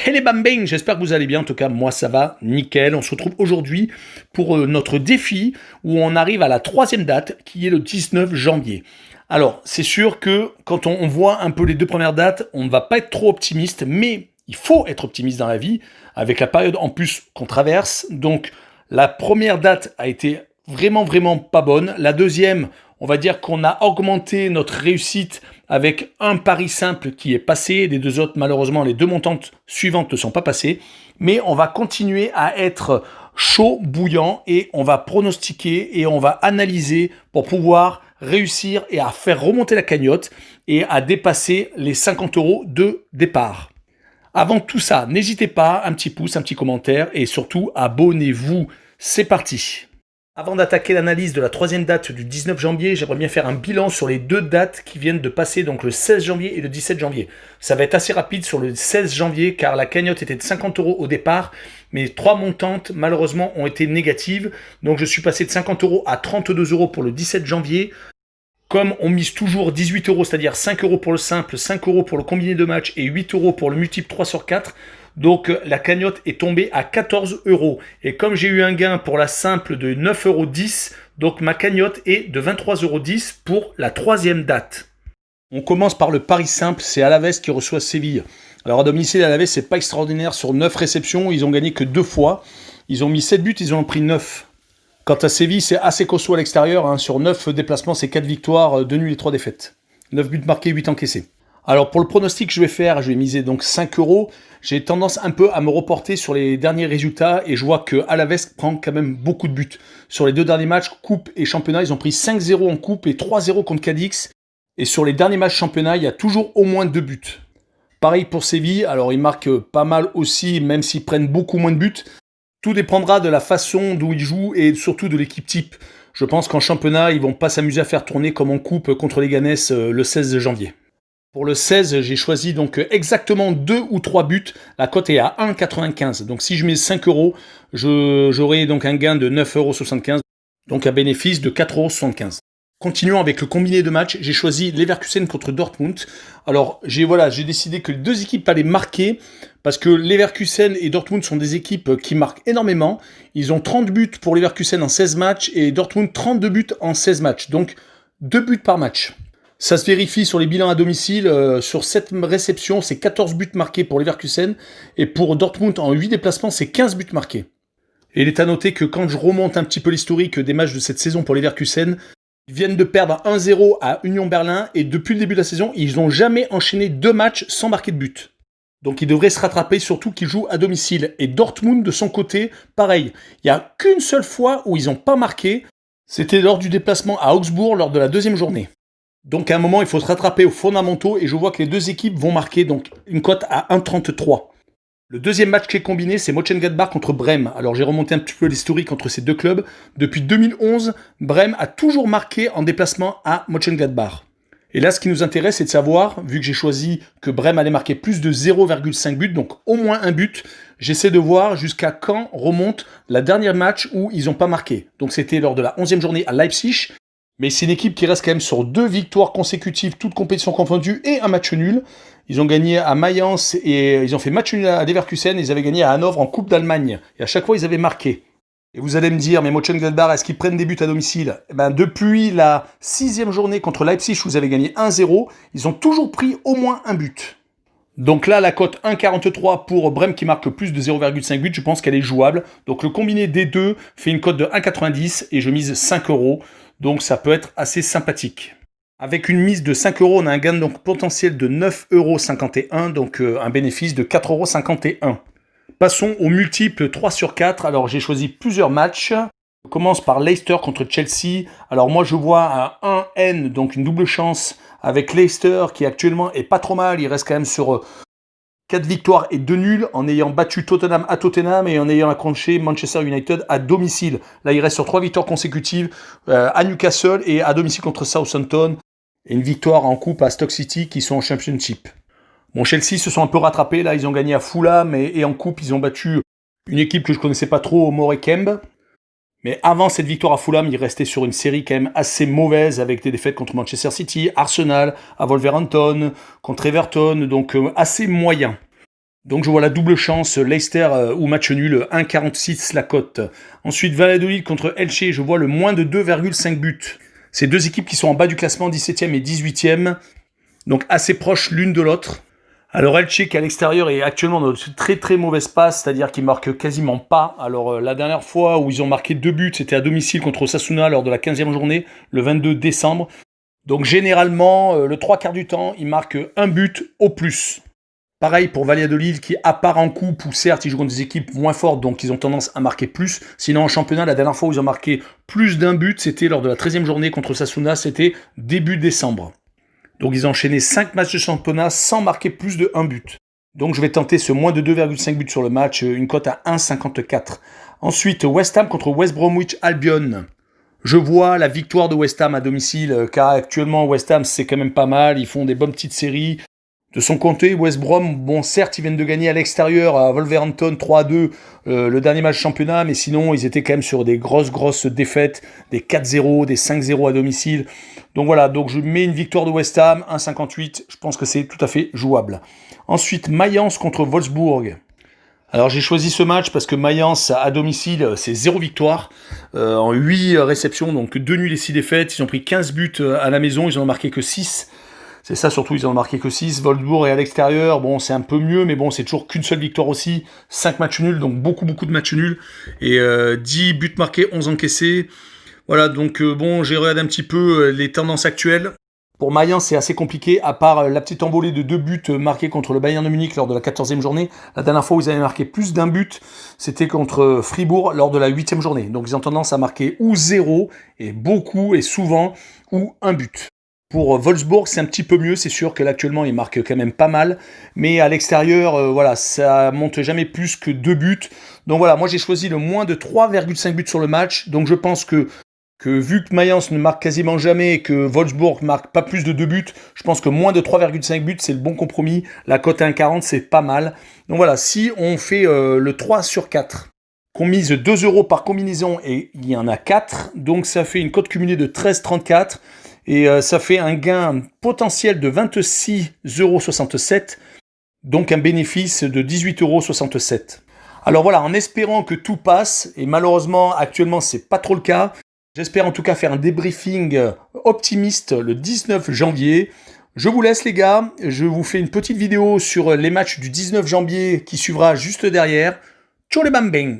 Hey les bambins, j'espère que vous allez bien. En tout cas, moi ça va, nickel. On se retrouve aujourd'hui pour notre défi où on arrive à la troisième date qui est le 19 janvier. Alors, c'est sûr que quand on voit un peu les deux premières dates, on ne va pas être trop optimiste, mais il faut être optimiste dans la vie avec la période en plus qu'on traverse. Donc, la première date a été vraiment pas bonne. La deuxième, on va dire qu'on a augmenté notre réussite avec un pari simple qui est passé. Les deux autres, malheureusement, les deux montantes suivantes ne sont pas passées. Mais on va continuer à être chaud, bouillant et on va pronostiquer et on va analyser pour pouvoir réussir et à faire remonter la cagnotte et à dépasser les 50 € de départ. Avant tout ça, n'hésitez pas, un petit pouce, un petit commentaire et surtout abonnez-vous. C'est parti. Avant d'attaquer l'analyse de la troisième date du 19 janvier, j'aimerais bien faire un bilan sur les deux dates qui viennent de passer, donc le 16 janvier et le 17 janvier. Ça va être assez rapide sur le 16 janvier car la cagnotte était de 50 € au départ, mais trois montantes malheureusement ont été négatives. Donc je suis passé de 50 € à 32 € pour le 17 janvier. Comme on mise toujours 18 €, c'est-à-dire 5 € pour le simple, 5 € pour le combiné de match et 8 € pour le multiple 3 sur 4, donc la cagnotte est tombée à 14 €. Et comme j'ai eu un gain pour la simple de 9,10 €, donc ma cagnotte est de 23,10 € pour la troisième date. On commence par le pari simple, c'est Alavés qui reçoit Séville. Alors à domicile, Alavés, c'est pas extraordinaire, sur 9 réceptions, ils ont gagné que 2 fois. Ils ont mis 7 buts, ils en ont pris 9. Quant à Séville, c'est assez costaud à l'extérieur. Hein. Sur 9 déplacements, c'est 4 victoires, 2 nuls et 3 défaites. 9 buts marqués, 8 encaissés. Alors pour le pronostic que je vais miser donc 5 €. J'ai tendance un peu à me reporter sur les derniers résultats et je vois que Alavés prend quand même beaucoup de buts. Sur les deux derniers matchs, coupe et championnat, ils ont pris 5-0 en coupe et 3-0 contre Cadix. Et sur les derniers matchs championnat, il y a toujours au moins 2 buts. Pareil pour Séville, alors ils marquent pas mal aussi, même s'ils prennent beaucoup moins de buts. Tout dépendra de la façon dont ils jouent et surtout de l'équipe type. Je pense qu'en championnat, ils vont pas s'amuser à faire tourner comme en coupe contre les Ganes le 16 janvier. Pour le 16, j'ai choisi donc exactement 2 ou 3 buts. La cote est à 1,95. Donc si je mets 5 €, j'aurai donc un gain de 9,75 €. Donc un bénéfice de 4,75 €. Continuons avec le combiné de match. J'ai choisi Leverkusen contre Dortmund. Alors, j'ai décidé que les deux équipes allaient marquer parce que Leverkusen et Dortmund sont des équipes qui marquent énormément. Ils ont 30 buts pour Leverkusen en 16 matchs et Dortmund 32 buts en 16 matchs. Donc, 2 buts par match. Ça se vérifie sur les bilans à domicile. Sur 7 réceptions, c'est 14 buts marqués pour Leverkusen. Et pour Dortmund, en 8 déplacements, c'est 15 buts marqués. Et il est à noter que quand je remonte un petit peu l'historique des matchs de cette saison pour Leverkusen, ils viennent de perdre 1-0 à Union Berlin et depuis le début de la saison, ils n'ont jamais enchaîné 2 matchs sans marquer de but. Donc ils devraient se rattraper, surtout qu'ils jouent à domicile. Et Dortmund, de son côté, pareil. Il n'y a qu'une seule fois où ils n'ont pas marqué. C'était lors du déplacement à Augsbourg, lors de la deuxième journée. Donc à un moment, il faut se rattraper aux fondamentaux et je vois que les deux équipes vont marquer donc une cote à 1,33. Le deuxième match qui est combiné, c'est Mönchengladbach contre Brême. Alors j'ai remonté un petit peu l'historique entre ces deux clubs. Depuis 2011, Brême a toujours marqué en déplacement à Mönchengladbach. Et là, ce qui nous intéresse, c'est de savoir, vu que j'ai choisi que Brême allait marquer plus de 0,5 buts, donc au moins un but, j'essaie de voir jusqu'à quand remonte la dernière match où ils n'ont pas marqué. Donc c'était lors de la 11e journée à Leipzig. Mais c'est une équipe qui reste quand même sur 2 victoires consécutives, toutes compétitions confondues, et un match nul. Ils ont gagné à Mayence et ils ont fait match nul à Leverkusen. Ils avaient gagné à Hanovre en Coupe d'Allemagne. Et à chaque fois, ils avaient marqué. Et vous allez me dire, mais Mönchengladbach, est-ce qu'ils prennent des buts à domicile? Depuis la 6e journée contre Leipzig, où vous avez gagné 1-0, ils ont toujours pris au moins un but. Donc là, la cote 1,43 pour Brême qui marque plus de 0,5 buts, je pense qu'elle est jouable. Donc le combiné des deux fait une cote de 1,90 et je mise 5 €. Donc ça peut être assez sympathique. Avec une mise de 5 €, on a un gain donc potentiel de 9,51 €, donc un bénéfice de 4,51 €. Passons au multiple 3 sur 4. Alors j'ai choisi plusieurs matchs. On commence par Leicester contre Chelsea. Alors moi je vois un 1N, donc une double chance avec Leicester qui actuellement est pas trop mal. Il reste quand même sur 4 victoires et 2 nuls en ayant battu Tottenham à Tottenham et en ayant accroché Manchester United à domicile. Là, il reste sur 3 victoires consécutives à Newcastle et à domicile contre Southampton. Et une victoire en coupe à Stoke City qui sont en Championship. Bon, Chelsea se sont un peu rattrapés. Là, ils ont gagné à Fulham et en coupe, ils ont battu une équipe que je connaissais pas trop, au Morecambe. Mais avant cette victoire à Fulham, il restait sur une série quand même assez mauvaise avec des défaites contre Manchester City, Arsenal, à Wolverhampton, contre Everton, donc assez moyen. Donc je vois la double chance, Leicester ou match nul, 1,46 la cote. Ensuite, Valladolid contre Elche, je vois le moins de 2,5 buts. C'est deux équipes qui sont en bas du classement, 17e et 18e, donc assez proches l'une de l'autre. Alors Elche qui à l'extérieur est actuellement dans une très très mauvaise passe, c'est-à-dire qu'ils marquent quasiment pas. Alors la dernière fois où ils ont marqué 2 buts, c'était à domicile contre Osasuna lors de la 15e journée, le 22 décembre. Donc généralement, le 3/4 du temps, ils marquent un but au plus. Pareil pour Valladolid qui, à part en coupe, où certes ils jouent contre des équipes moins fortes, donc ils ont tendance à marquer plus. Sinon en championnat, la dernière fois où ils ont marqué plus d'un but, c'était lors de la 13e journée contre Osasuna, c'était début décembre. Donc ils ont enchaîné 5 matchs de championnat sans marquer plus de 1 but. Donc je vais tenter ce moins de 2,5 buts sur le match, une cote à 1,54. Ensuite, West Ham contre West Bromwich Albion. Je vois la victoire de West Ham à domicile, car actuellement West Ham c'est quand même pas mal, ils font des bonnes petites séries. De son côté, West Brom, bon certes ils viennent de gagner à l'extérieur à Wolverhampton 3-2 le dernier match championnat, mais sinon ils étaient quand même sur des grosses défaites, des 4-0, des 5-0 à domicile. Donc voilà, donc je mets une victoire de West Ham, 1,58, je pense que c'est tout à fait jouable. Ensuite, Mayence contre Wolfsburg. Alors j'ai choisi ce match parce que Mayence à domicile c'est 0 victoire en 8 réceptions, donc 2 nuls et 6 défaites. Ils ont pris 15 buts à la maison, ils en ont marqué que 6. C'est ça surtout, ils en ont marqué que 6. Wolfsburg est à l'extérieur, bon c'est un peu mieux, mais bon c'est toujours qu'une seule victoire aussi. 5 matchs nuls, donc beaucoup de matchs nuls. Et 10 buts marqués, 11 encaissés. Voilà, donc bon, j'ai regardé un petit peu les tendances actuelles. Pour Mayence, c'est assez compliqué, à part la petite envolée de 2 buts marqués contre le Bayern de Munich lors de la 14e journée. La dernière fois où ils avaient marqué plus d'un but, c'était contre Fribourg lors de la 8e journée. Donc ils ont tendance à marquer ou 0, et beaucoup et souvent, ou un but. Pour Wolfsburg, c'est un petit peu mieux, c'est sûr que actuellement ils marquent quand même pas mal, mais à l'extérieur, voilà, ça monte jamais plus que 2 buts. Donc voilà, moi j'ai choisi le moins de 3,5 buts sur le match, donc je pense que vu que Mayence ne marque quasiment jamais et que Wolfsburg marque pas plus de 2 buts, je pense que moins de 3,5 buts, c'est le bon compromis. La cote à 1,40, c'est pas mal. Donc voilà, si on fait le 3 sur 4, qu'on mise 2 € par combinaison et il y en a 4, donc ça fait une cote cumulée de 13,34 et ça fait un gain potentiel de 26,67 €, donc un bénéfice de 18,67 €. Alors voilà, en espérant que tout passe, et malheureusement actuellement c'est pas trop le cas, j'espère en tout cas faire un débriefing optimiste le 19 janvier. Je vous laisse les gars, je vous fais une petite vidéo sur les matchs du 19 janvier qui suivra juste derrière. Ciao les bambins!